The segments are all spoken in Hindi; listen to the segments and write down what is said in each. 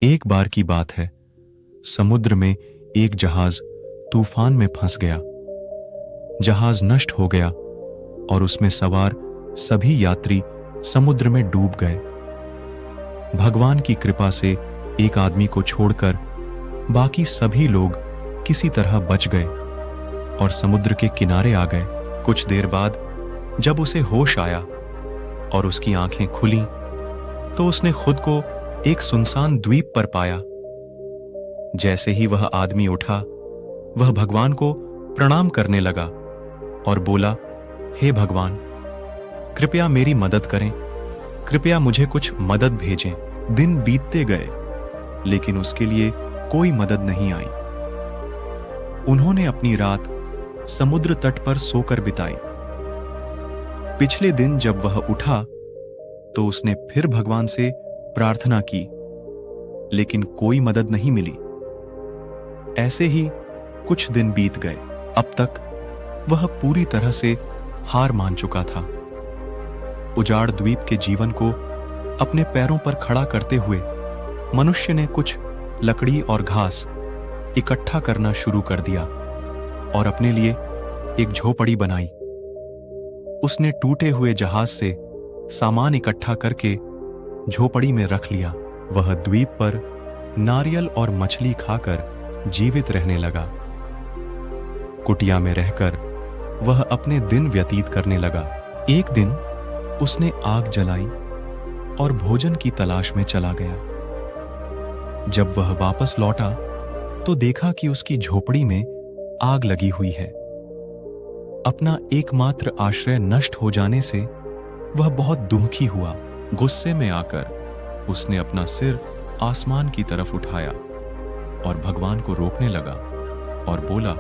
एक बार की बात है, समुद्र में एक जहाज तूफान में फंस गया। जहाज नष्ट हो गया और उसमें सवार सभी यात्री समुद्र में डूब गए। भगवान की कृपा से एक आदमी को छोड़कर बाकी सभी लोग किसी तरह बच गए और समुद्र के किनारे आ गए। कुछ देर बाद जब उसे होश आया और उसकी आंखें खुलीं, तो उसने खुद को एक सुनसान द्वीप पर पाया। जैसे ही वह आदमी उठा, वह भगवान को प्रणाम करने लगा और बोला, हे भगवान, कृपया मेरी मदद करें, कृपया मुझे कुछ मदद भेजें। दिन बीतते गए, लेकिन उसके लिए कोई मदद नहीं आई। उन्होंने अपनी रात समुद्र तट पर सोकर बिताई। पिछले दिन जब वह उठा, तो उसने फिर भगवान से प्रार्थना की, लेकिन कोई मदद नहीं मिली। ऐसे ही कुछ दिन बीत गए। अब तक वह पूरी तरह से हार मान चुका था। उजाड़ द्वीप के जीवन को अपने पैरों पर खड़ा करते हुए मनुष्य ने कुछ लकड़ी और घास इकट्ठा करना शुरू कर दिया और अपने लिए एक झोपड़ी बनाई। उसने टूटे हुए जहाज से सामान इकट्ठा करके झोपड़ी में रख लिया। वह द्वीप पर नारियल और मछली खाकर जीवित रहने लगा। कुटिया में रहकर वह अपने दिन व्यतीत करने लगा। एक दिन उसने आग जलाई और भोजन की तलाश में चला गया। जब वह वापस लौटा, तो देखा कि उसकी झोपड़ी में आग लगी हुई है। अपना एकमात्र आश्रय नष्ट हो जाने से वह बहुत दुखी हुआ। गुस्से में आकर उसने अपना सिर आसमान की तरफ उठाया और भगवान को रोकने लगा और बोला,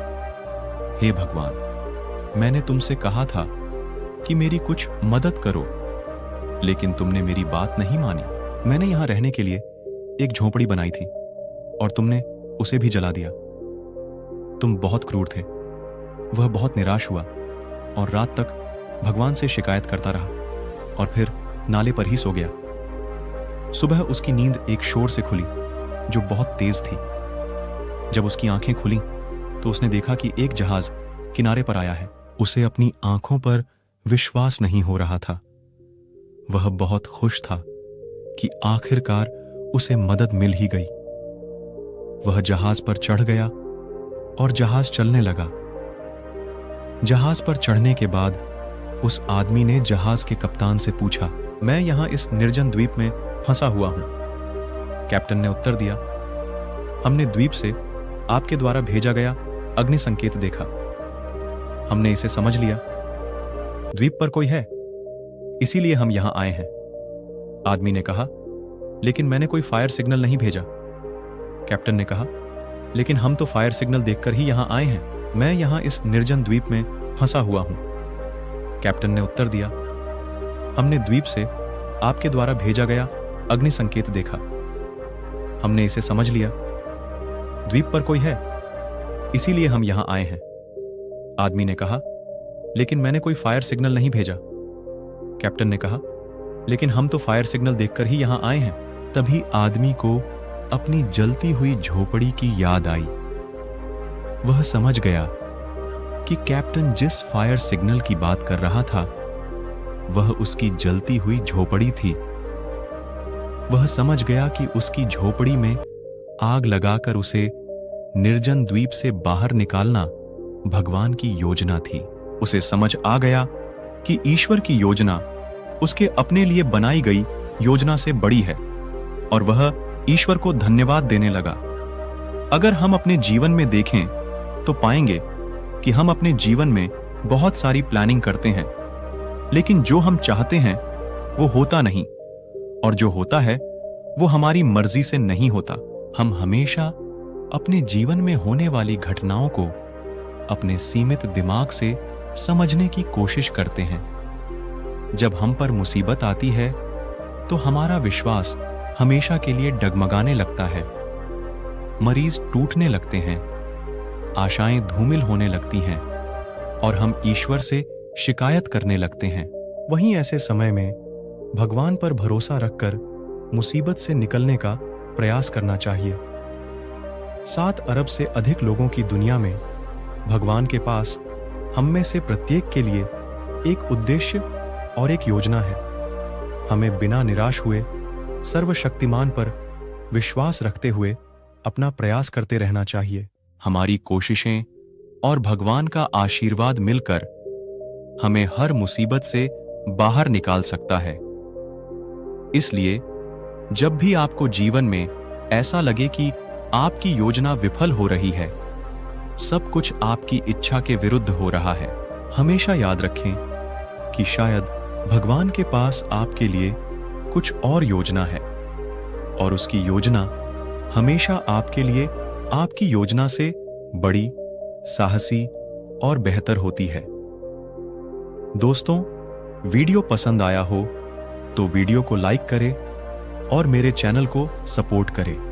हे भगवान, मैंने तुमसे कहा था कि मेरी कुछ मदद करो, लेकिन तुमने मेरी बात नहीं मानी। मैंने यहां रहने के लिए एक झोपड़ी बनाई थी और तुमने उसे भी जला दिया। तुम बहुत क्रूर थे। वह बहुत निराश हुआ और रात तक भगवान से शिकायत करता रहा और फिर नाले पर ही सो गया। सुबह उसकी नींद एक शोर से खुली जो बहुत तेज थी। जब उसकी आंखें खुली, तो उसने देखा कि एक जहाज किनारे पर आया है। उसे अपनी आंखों पर विश्वास नहीं हो रहा था। वह बहुत खुश था कि आखिरकार उसे मदद मिल ही गई। वह जहाज पर चढ़ गया और जहाज चलने लगा। जहाज पर चढ़ने के बाद उस आदमी ने जहाज के कप्तान से पूछा, मैं यहां इस निर्जन द्वीप में फंसा हुआ हूं। कैप्टन ने उत्तर दिया, हमने द्वीप से आपके द्वारा भेजा गया अग्नि संकेत देखा। हमने इसे समझ लिया। द्वीप पर कोई है, इसीलिए हम यहां आए हैं। आदमी ने कहा, लेकिन मैंने कोई फायर सिग्नल नहीं भेजा। कैप्टन ने कहा, लेकिन हम तो फायर सिग्नल देखकर ही यहां आए हैं। मैं यहां इस निर्जन द्वीप में फंसा हुआ हूं। कैप्टन ने उत्तर दिया, हमने द्वीप से आपके द्वारा भेजा गया अग्नि संकेत देखा। हमने इसे समझ लिया। द्वीप पर कोई है, इसीलिए हम यहां आए हैं। आदमी ने कहा, लेकिन मैंने कोई फायर सिग्नल नहीं भेजा। कैप्टन ने कहा, लेकिन हम तो फायर सिग्नल देखकर ही यहां आए हैं। तभी आदमी को अपनी जलती हुई झोपड़ी की याद आई। वह समझ गया कि कैप्टन जिस फायर सिग्नल की बात कर रहा था, वह उसकी जलती हुई झोपड़ी थी। वह समझ गया कि उसकी झोपड़ी में आग लगाकर उसे निर्जन द्वीप से बाहर निकालना भगवान की योजना थी। उसे समझ आ गया कि ईश्वर की योजना उसके अपने लिए बनाई गई योजना से बड़ी है और वह ईश्वर को धन्यवाद देने लगा। अगर हम अपने जीवन में देखें, तो पाएंगे कि हम अपने जीवन में बहुत सारी प्लानिंग करते हैं, लेकिन जो हम चाहते हैं वो होता नहीं, और जो होता है वो हमारी मर्जी से नहीं होता। हम हमेशा अपने जीवन में होने वाली घटनाओं को अपने सीमित दिमाग से समझने की कोशिश करते हैं। जब हम पर मुसीबत आती है, तो हमारा विश्वास हमेशा के लिए डगमगाने लगता है। मरीज टूटने लगते हैं, आशाएं धूमिल होने लगती हैं और हम ईश्वर से शिकायत करने लगते हैं। वहीं ऐसे समय में भगवान पर भरोसा रखकर मुसीबत से निकलने का प्रयास करना चाहिए। 7 अरब से अधिक लोगों की दुनिया में भगवान के पास हम में से प्रत्येक के लिए एक उद्देश्य और एक योजना है। हमें बिना निराश हुए सर्वशक्तिमान पर विश्वास रखते हुए अपना प्रयास करते रहना चाहिए। हमारी कोशिशें और भगवान का आशीर्वाद मिलकर हमें हर मुसीबत से बाहर निकाल सकता है। इसलिए जब भी आपको जीवन में ऐसा लगे कि आपकी योजना विफल हो रही है, सब कुछ आपकी इच्छा के विरुद्ध हो रहा है, हमेशा याद रखें कि शायद भगवान के पास आपके लिए कुछ और योजना है और उसकी योजना हमेशा आपके लिए आपकी योजना से बड़ी, साहसी और बेहतर होती है। दोस्तों, वीडियो पसंद आया हो तो वीडियो को लाइक करें और मेरे चैनल को सपोर्ट करें।